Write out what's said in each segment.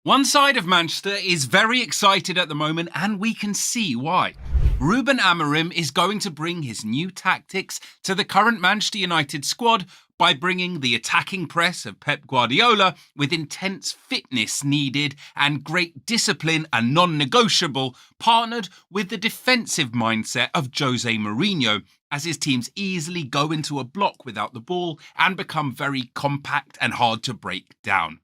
One side of Manchester is very excited at the moment, and we can see why. Ruben Amorim is going to bring his new tactics to the current Manchester United squad by bringing the attacking press of Pep Guardiola with intense fitness needed and great discipline and non-negotiable, partnered with the defensive mindset of Jose Mourinho, as his teams easily go into a block without the ball and become very compact and hard to break down.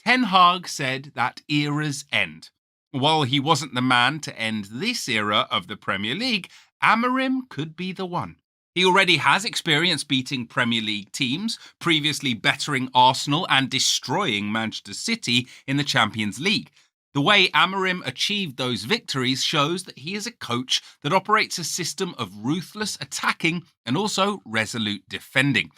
Ten Hag said that eras end. While he wasn't the man to end this era of the Premier League, Amorim could be the one. He already has experience beating Premier League teams, previously bettering Arsenal and destroying Manchester City in the Champions League. The way Amorim achieved those victories shows that he is a coach that operates a system of ruthless attacking and also resolute defending.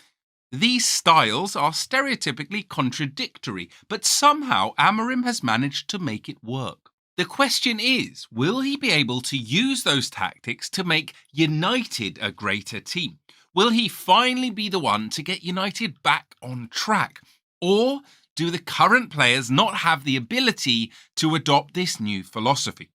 These styles are stereotypically contradictory, but somehow Amorim has managed to make it work. The question is, will he be able to use those tactics to make United a greater team? Will he finally be the one to get United back on track? Or do the current players not have the ability to adopt this new philosophy?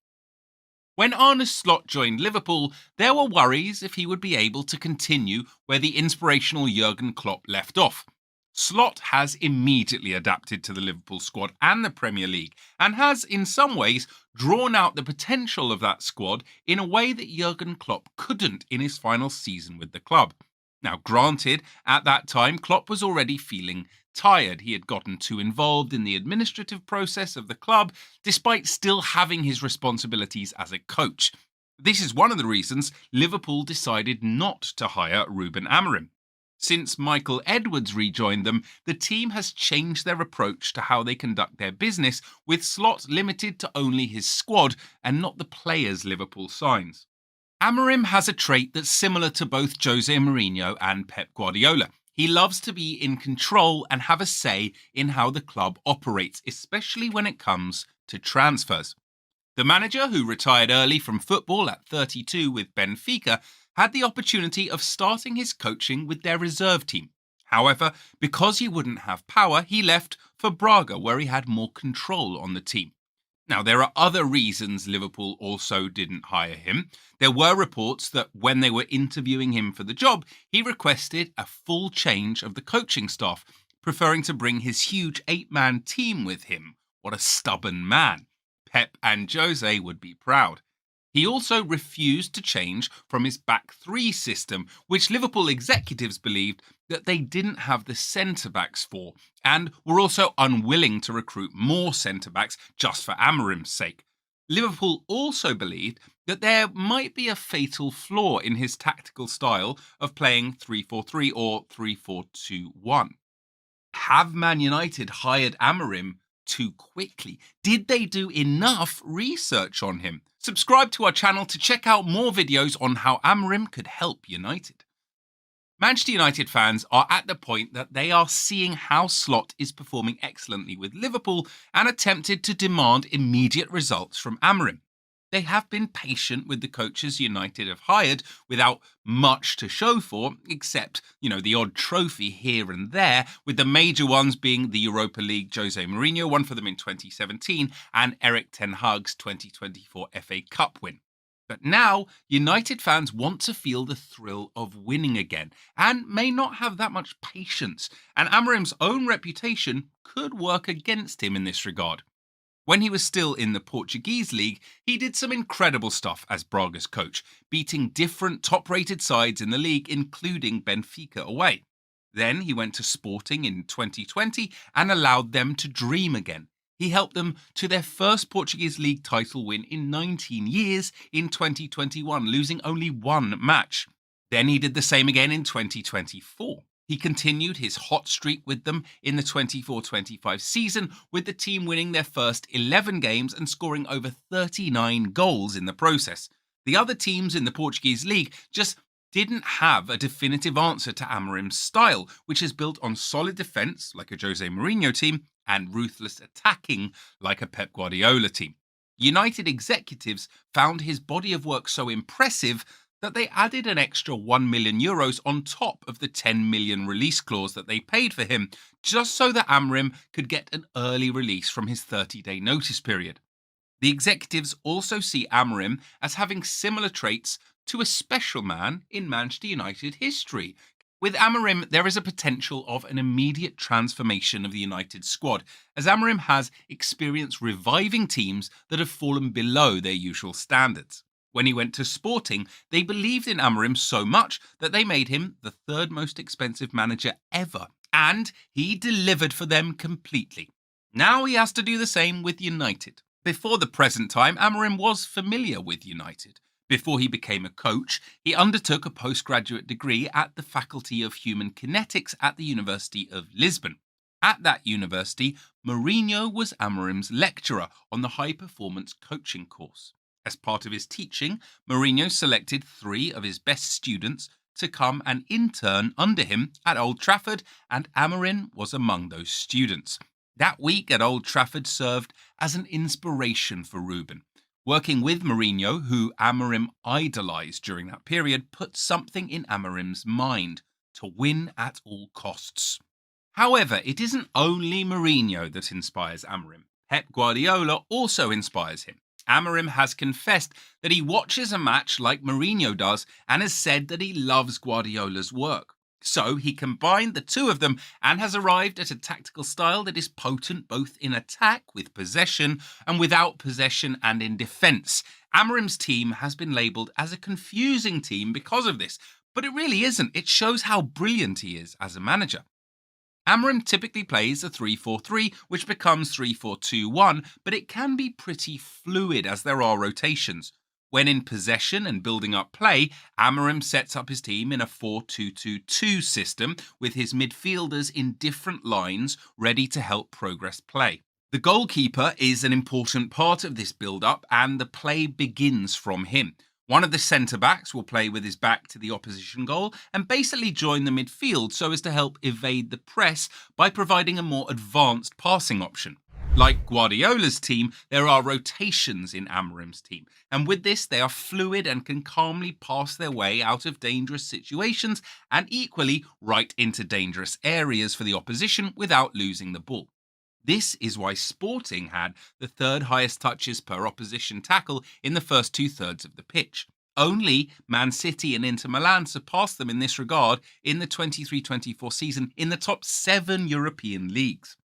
When Arne joined Liverpool, there were worries if he would be able to continue where the inspirational Jurgen Klopp left off. Slot has immediately adapted to the Liverpool squad and the Premier League, and has, in some ways, drawn out the potential of that squad in a way that Jurgen Klopp couldn't in his final season with the club. Now, granted, at that time, Klopp was already feeling tired. He had gotten too involved in the administrative process of the club, despite still having his responsibilities as a coach. This is one of the reasons Liverpool decided not to hire Ruben Amorim. Since Michael Edwards rejoined them, the team has changed their approach to how they conduct their business, with Slot limited to only his squad and not the players Liverpool signs. Amorim has a trait that's similar to both Jose Mourinho and Pep Guardiola. He loves to be in control and have a say in how the club operates, especially when it comes to transfers. The manager, who retired early from football at 32 with Benfica, had the opportunity of starting his coaching with their reserve team. However, because he wouldn't have power, he left for Braga, where he had more control on the team. Now, there are other reasons Liverpool also didn't hire him. There were reports that when they were interviewing him for the job, he requested a full change of the coaching staff, preferring to bring his huge 8-man team with him. What a stubborn man. Pep and Jose would be proud. He also refused to change from his back three system, which Liverpool executives believed that they didn't have the centre-backs for, and were also unwilling to recruit more centre-backs just for Amorim's sake. Liverpool also believed that there might be a fatal flaw in his tactical style of playing 3-4-3 or 3-4-2-1. Have Man United hired Amorim too quickly? Did they do enough research on him? Subscribe to our channel to check out more videos on how Amorim could help United. Manchester United fans are at the point that they are seeing how Slot is performing excellently with Liverpool and are tempted to demand immediate results from Amorim. They have been patient with the coaches United have hired without much to show for, except, the odd trophy here and there, with the major ones being the Europa League Jose Mourinho won for them in 2017 and Erik ten Hag's 2024 FA Cup win. But now, United fans want to feel the thrill of winning again, and may not have that much patience, and Amorim's own reputation could work against him in this regard. When he was still in the Portuguese league, he did some incredible stuff as Braga's coach, beating different top-rated sides in the league, including Benfica away. Then he went to Sporting in 2020 and allowed them to dream again. He helped them to their first Portuguese league title win in 19 years in 2021, losing only one match. Then he did the same again in 2024. He continued his hot streak with them in the 24-25 season, with the team winning their first 11 games and scoring over 39 goals in the process. The other teams in the Portuguese league just didn't have a definitive answer to Amorim's style, which is built on solid defence, like a Jose Mourinho team, and ruthless attacking, like a Pep Guardiola team. United executives found his body of work so impressive that they added an extra €1 million on top of the 10 million release clause that they paid for him, just so that Amorim could get an early release from his 30-day notice period. The executives also see Amorim as having similar traits to a special man in Manchester United history. With Amorim, there is a potential of an immediate transformation of the United squad, as Amorim has experience reviving teams that have fallen below their usual standards. When he went to Sporting, they believed in Amorim so much that they made him the third most expensive manager ever, and he delivered for them completely. Now he has to do the same with United. Before the present time, Amorim was familiar with United. Before he became a coach, he undertook a postgraduate degree at the Faculty of Human Kinetics at the University of Lisbon. At that university, Mourinho was Amorim's lecturer on the high-performance coaching course. As part of his teaching, Mourinho selected 3 of his best students to come and intern under him at Old Trafford, and Amorim was among those students. That week at Old Trafford served as an inspiration for Ruben. Working with Mourinho, who Amorim idolised during that period, put something in Amorim's mind: to win at all costs. However, it isn't only Mourinho that inspires Amorim. Pep Guardiola also inspires him. Amorim has confessed that he watches a match like Mourinho does and has said that he loves Guardiola's work. So he combined the two of them and has arrived at a tactical style that is potent both in attack with possession and without possession and in defence. Amorim's team has been labelled as a confusing team because of this, but it really isn't. It shows how brilliant he is as a manager. Amorim typically plays a 3-4-3, which becomes 3-4-2-1, but it can be pretty fluid as there are rotations. When in possession and building up play, Amorim sets up his team in a 4-2-2-2 system with his midfielders in different lines ready to help progress play. The goalkeeper is an important part of this build-up and the play begins from him. One of the centre-backs will play with his back to the opposition goal and basically join the midfield so as to help evade the press by providing a more advanced passing option. Like Guardiola's team, there are rotations in Amorim's team, and with this they are fluid and can calmly pass their way out of dangerous situations and equally right into dangerous areas for the opposition without losing the ball. This is why Sporting had the third highest touches per opposition tackle in the first 2/3 of the pitch. Only Man City and Inter Milan surpassed them in this regard in the 23-24 season in the top 7 European leagues.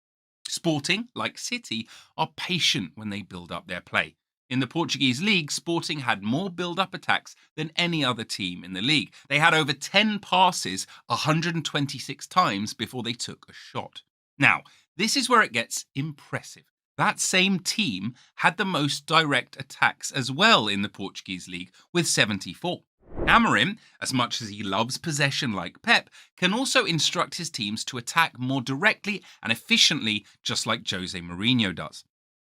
Sporting, like City, are patient when they build up their play. In the Portuguese league, Sporting had more build-up attacks than any other team in the league. They had over 10 passes 126 times before they took a shot. Now, this is where it gets impressive. That same team had the most direct attacks as well in the Portuguese league, with 74. Amorim, as much as he loves possession like Pep, can also instruct his teams to attack more directly and efficiently, just like Jose Mourinho does.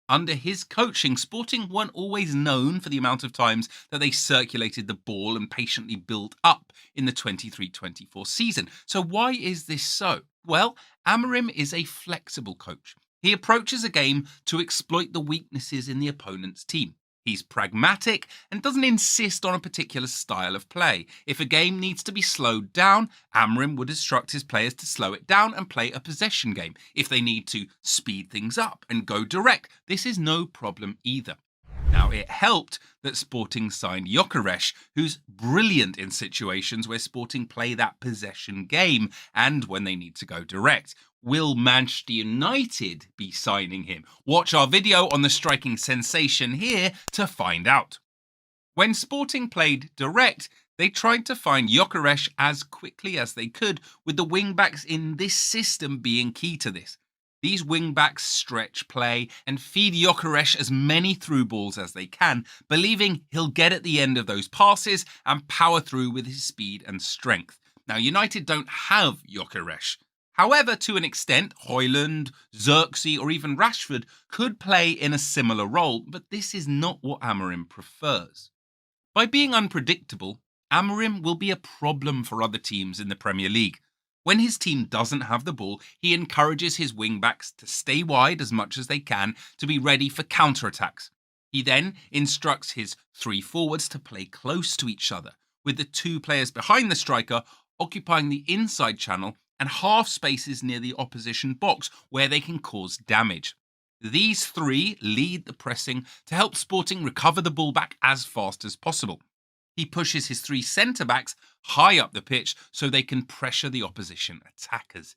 Under his coaching, Sporting weren't always known for the amount of times that they circulated the ball and patiently built up in the 23-24 season. So why is this so? Well, Amorim is a flexible coach. He approaches a game to exploit the weaknesses in the opponent's team. He's pragmatic and doesn't insist on a particular style of play. If a game needs to be slowed down, Amorim would instruct his players to slow it down and play a possession game. If they need to speed things up and go direct, this is no problem either. Now, it helped that Sporting signed Gyökeres, who's brilliant in situations where Sporting play that possession game and when they need to go direct. Will Manchester United be signing him? Watch our video on the striking sensation here to find out. When Sporting played direct, they tried to find Gyökeres as quickly as they could, with the wing-backs in this system being key to this. These wing-backs stretch play and feed Gyökeres as many through balls as they can, believing he'll get at the end of those passes and power through with his speed and strength. Now, United don't have Gyökeres. However, to an extent, Højlund, Xerxes or even Rashford could play in a similar role, but this is not what Amorim prefers. By being unpredictable, Amorim will be a problem for other teams in the Premier League. When his team doesn't have the ball, he encourages his wing-backs to stay wide as much as they can to be ready for counter-attacks. He then instructs his 3 forwards to play close to each other. with the 2 players behind the striker occupying the inside channel and half spaces near the opposition box where they can cause damage. These 3 lead the pressing to help Sporting recover the ball back as fast as possible. He pushes his 3 centre-backs high up the pitch so they can pressure the opposition attackers.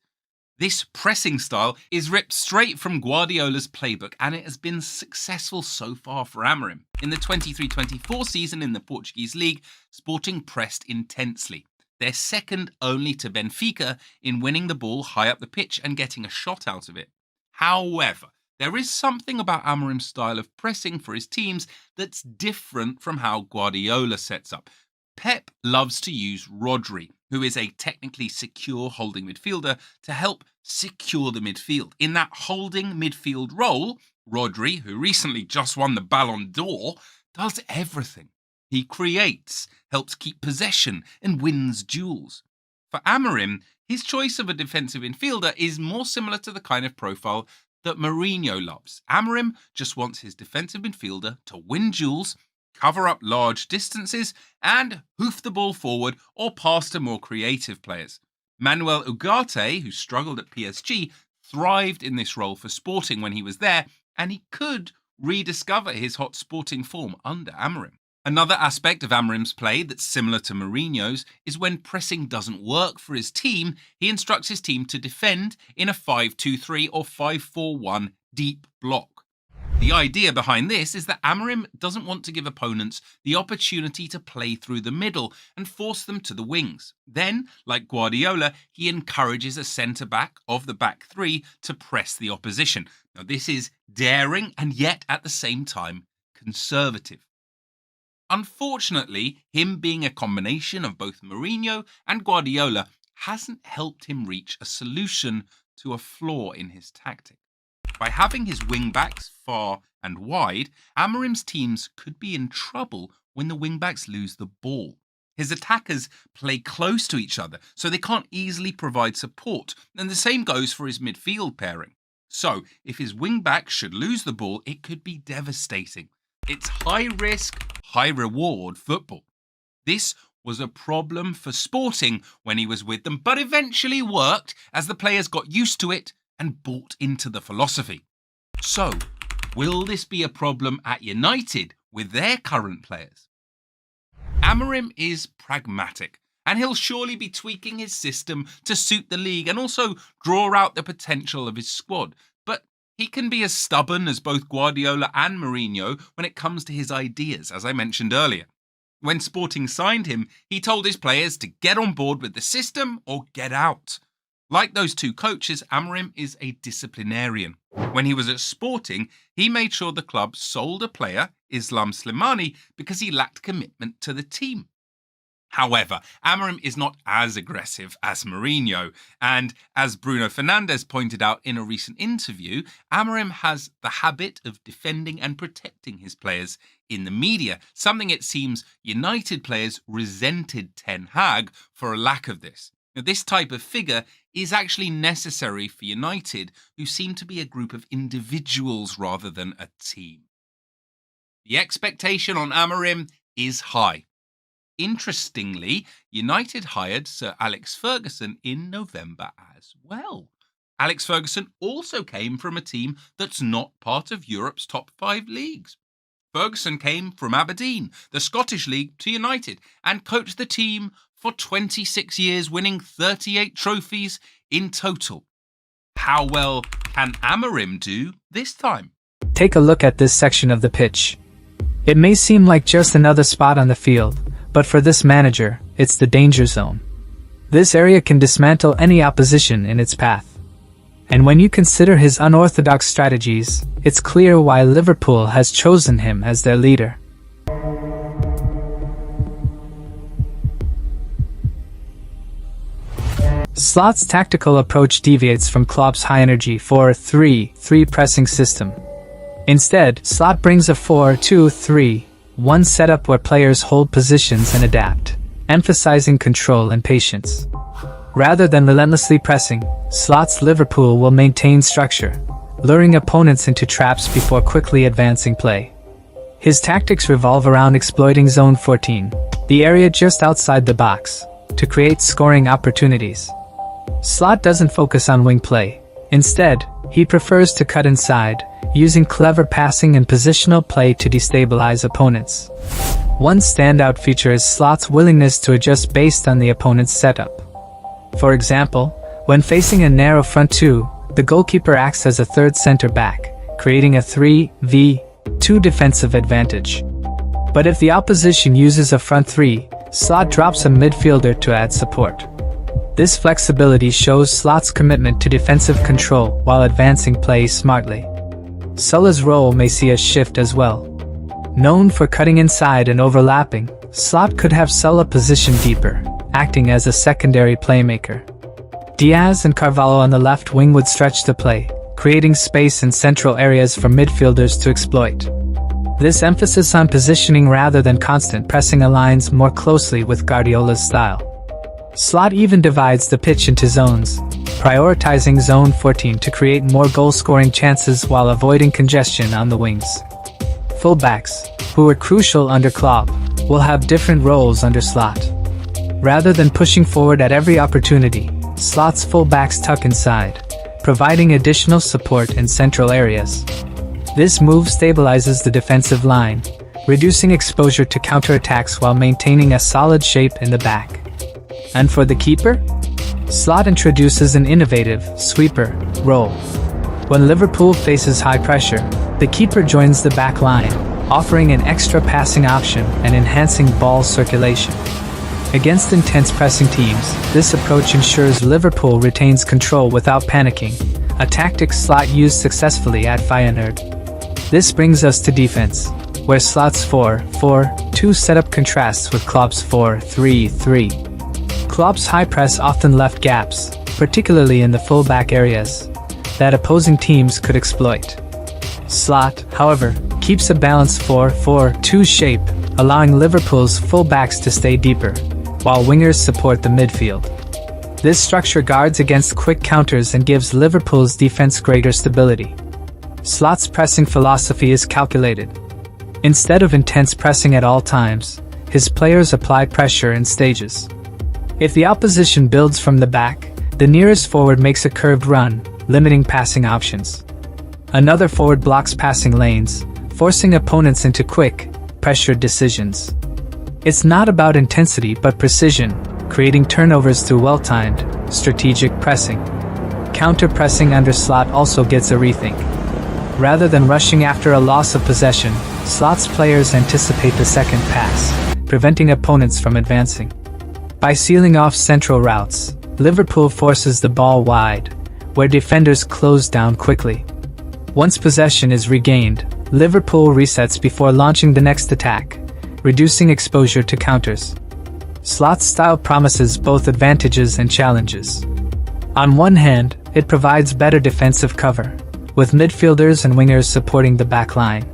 This pressing style is ripped straight from Guardiola's playbook, and it has been successful so far for Amorim. In the 23-24 season in the Portuguese league, Sporting pressed intensely. They're second only to Benfica in winning the ball high up the pitch and getting a shot out of it. However, there is something about Amorim's style of pressing for his teams that's different from how Guardiola sets up. Pep loves to use Rodri, who is a technically secure holding midfielder, to help secure the midfield. In that holding midfield role, Rodri, who recently just won the Ballon d'Or, does everything. He creates, helps keep possession, and wins duels. For Amorim, his choice of a defensive infielder is more similar to the kind of profile that Mourinho loves. Amorim just wants his defensive midfielder to win duels, cover up large distances, and hoof the ball forward or pass to more creative players. Manuel Ugarte, who struggled at PSG, thrived in this role for Sporting when he was there, and he could rediscover his hot Sporting form under Amorim. Another aspect of Amorim's play that's similar to Mourinho's is when pressing doesn't work for his team, he instructs his team to defend in a 5-2-3 or 5-4-1 deep block. The idea behind this is that Amorim doesn't want to give opponents the opportunity to play through the middle and force them to the wings. Then, like Guardiola, he encourages a centre-back of the back 3 to press the opposition. Now, this is daring and yet at the same time conservative. Unfortunately, him being a combination of both Mourinho and Guardiola hasn't helped him reach a solution to a flaw in his tactic. By having his wing-backs far and wide, Amorim's teams could be in trouble when the wing-backs lose the ball. His attackers play close to each other, so they can't easily provide support, and the same goes for his midfield pairing. So, if his wing-back should lose the ball, it could be devastating. It's high-risk, high-reward football. This was a problem for Sporting when he was with them, but eventually worked as the players got used to it and bought into the philosophy. So, will this be a problem at United with their current players? Amorim is pragmatic, and he'll surely be tweaking his system to suit the league and also draw out the potential of his squad. But he can be as stubborn as both Guardiola and Mourinho when it comes to his ideas, as I mentioned earlier. When Sporting signed him, he told his players to get on board with the system or get out. Like those 2 coaches, Amorim is a disciplinarian. When he was at Sporting, he made sure the club sold a player, Islam Slimani, because he lacked commitment to the team. However, Amorim is not as aggressive as Mourinho, and as Bruno Fernandes pointed out in a recent interview, Amorim has the habit of defending and protecting his players in the media, something it seems United players resented Ten Hag for a lack of this. Now, this type of figure is actually necessary for United, who seem to be a group of individuals rather than a team. The expectation on Amorim is high. Interestingly, United hired Sir Alex Ferguson in November as well. Alex Ferguson also came from a team that's not part of Europe's top 5 leagues. Ferguson came from Aberdeen, the Scottish League, to United and coached the team for 26 years, winning 38 trophies in total. How well can Amorim do this time? Take a look at this section of the pitch. It may seem like just another spot on the field, but for this manager, it's the danger zone. This area can dismantle any opposition in its path. And when you consider his unorthodox strategies, it's clear why Liverpool has chosen him as their leader. Slot's tactical approach deviates from Klopp's high-energy 4-3-3 pressing system. Instead, Slot brings a 4-2-3-1 setup where players hold positions and adapt, emphasizing control and patience. Rather than relentlessly pressing, Slot's Liverpool will maintain structure, luring opponents into traps before quickly advancing play. His tactics revolve around exploiting Zone 14, the area just outside the box, to create scoring opportunities. Slot doesn't focus on wing play. Instead, he prefers to cut inside, using clever passing and positional play to destabilize opponents. One standout feature is Slot's willingness to adjust based on the opponent's setup. For example, when facing a narrow front two, the goalkeeper acts as a third center back, creating a 3v2 defensive advantage. But if the opposition uses a front three, Slot drops a midfielder to add support. This flexibility shows Slot's commitment to defensive control while advancing play smartly. Sulla's role may see a shift as well. Known for cutting inside and overlapping, Slot could have Sulla positioned deeper, acting as a secondary playmaker. Diaz and Carvalho on the left wing would stretch the play, creating space in central areas for midfielders to exploit. This emphasis on positioning rather than constant pressing aligns more closely with Guardiola's style. Slot even divides the pitch into zones, prioritizing Zone 14 to create more goal-scoring chances while avoiding congestion on the wings. Fullbacks, who were crucial under Klopp, will have different roles under Slot. Rather than pushing forward at every opportunity, Slot's fullbacks tuck inside, providing additional support in central areas. This move stabilizes the defensive line, reducing exposure to counterattacks while maintaining a solid shape in the back. And for the keeper? Slot introduces an innovative sweeper role. When Liverpool faces high pressure, the keeper joins the back line, offering an extra passing option and enhancing ball circulation. Against intense pressing teams, this approach ensures Liverpool retains control without panicking, a tactic Slot used successfully at Feyenoord. This brings us to defense, where Slot's 4-4-2 setup contrasts with Klopp's 4-3-3. Klopp's high press often left gaps, particularly in the full-back areas, that opposing teams could exploit. Slot, however, keeps a balanced 4-4-2 shape, allowing Liverpool's full-backs to stay deeper, while wingers support the midfield. This structure guards against quick counters and gives Liverpool's defense greater stability. Slot's pressing philosophy is calculated. Instead of intense pressing at all times, his players apply pressure in stages. If the opposition builds from the back, the nearest forward makes a curved run, limiting passing options. Another forward blocks passing lanes, forcing opponents into quick, pressured decisions. It's not about intensity but precision, creating turnovers through well-timed, strategic pressing. Counter-pressing under Slot also gets a rethink. Rather than rushing after a loss of possession, Slot's players anticipate the second pass, preventing opponents from advancing. By sealing off central routes, Liverpool forces the ball wide, where defenders close down quickly. Once possession is regained, Liverpool resets before launching the next attack, reducing exposure to counters. Slot's style promises both advantages and challenges. On one hand, it provides better defensive cover, with midfielders and wingers supporting the back line.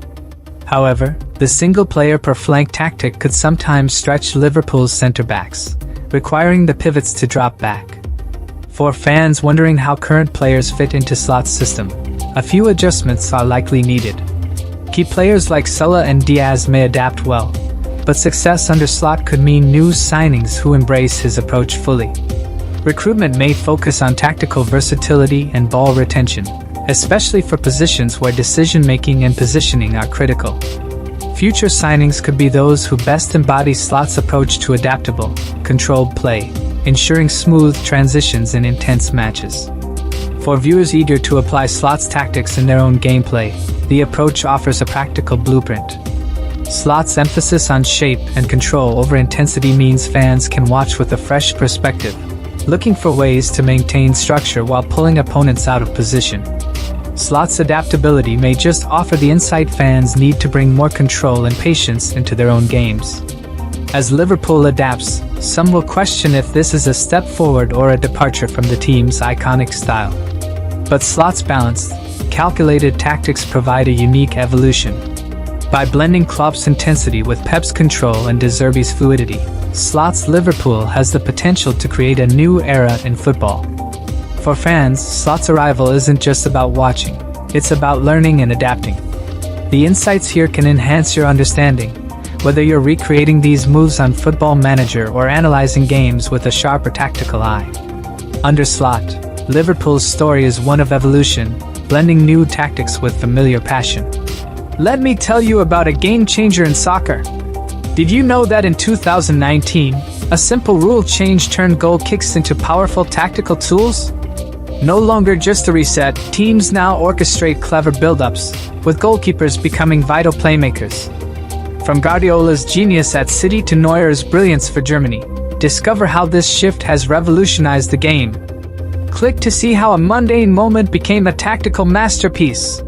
However, the single-player per flank tactic could sometimes stretch Liverpool's centre-backs, requiring the pivots to drop back. For fans wondering how current players fit into Slot's system, a few adjustments are likely needed. Key players like Sulla and Diaz may adapt well, but success under Slot could mean new signings who embrace his approach fully. Recruitment may focus on tactical versatility and ball retention, especially for positions where decision-making and positioning are critical. Future signings could be those who best embody Slot's approach to adaptable, controlled play, ensuring smooth transitions in intense matches. For viewers eager to apply Slot's tactics in their own gameplay, the approach offers a practical blueprint. Slot's emphasis on shape and control over intensity means fans can watch with a fresh perspective, looking for ways to maintain structure while pulling opponents out of position. Slot's adaptability may just offer the insight fans need to bring more control and patience into their own games. As Liverpool adapts, some will question if this is a step forward or a departure from the team's iconic style. But Slot's balanced, calculated tactics provide a unique evolution. By blending Klopp's intensity with Pep's control and De Zerbi's fluidity, Slot's Liverpool has the potential to create a new era in football. For fans, Slot's arrival isn't just about watching, it's about learning and adapting. The insights here can enhance your understanding, Whether you're recreating these moves on Football Manager or analyzing games with a sharper tactical eye. Under slot, Liverpool's story is one of evolution, blending new tactics with familiar passion. Let me tell you about a game changer in soccer. Did you know that in 2019, a simple rule change turned goal kicks into powerful tactical tools? No longer just a reset, teams now orchestrate clever build-ups, with goalkeepers becoming vital playmakers. From Guardiola's genius at City to Neuer's brilliance for Germany, discover how this shift has revolutionized the game. Click to see how a mundane moment became a tactical masterpiece.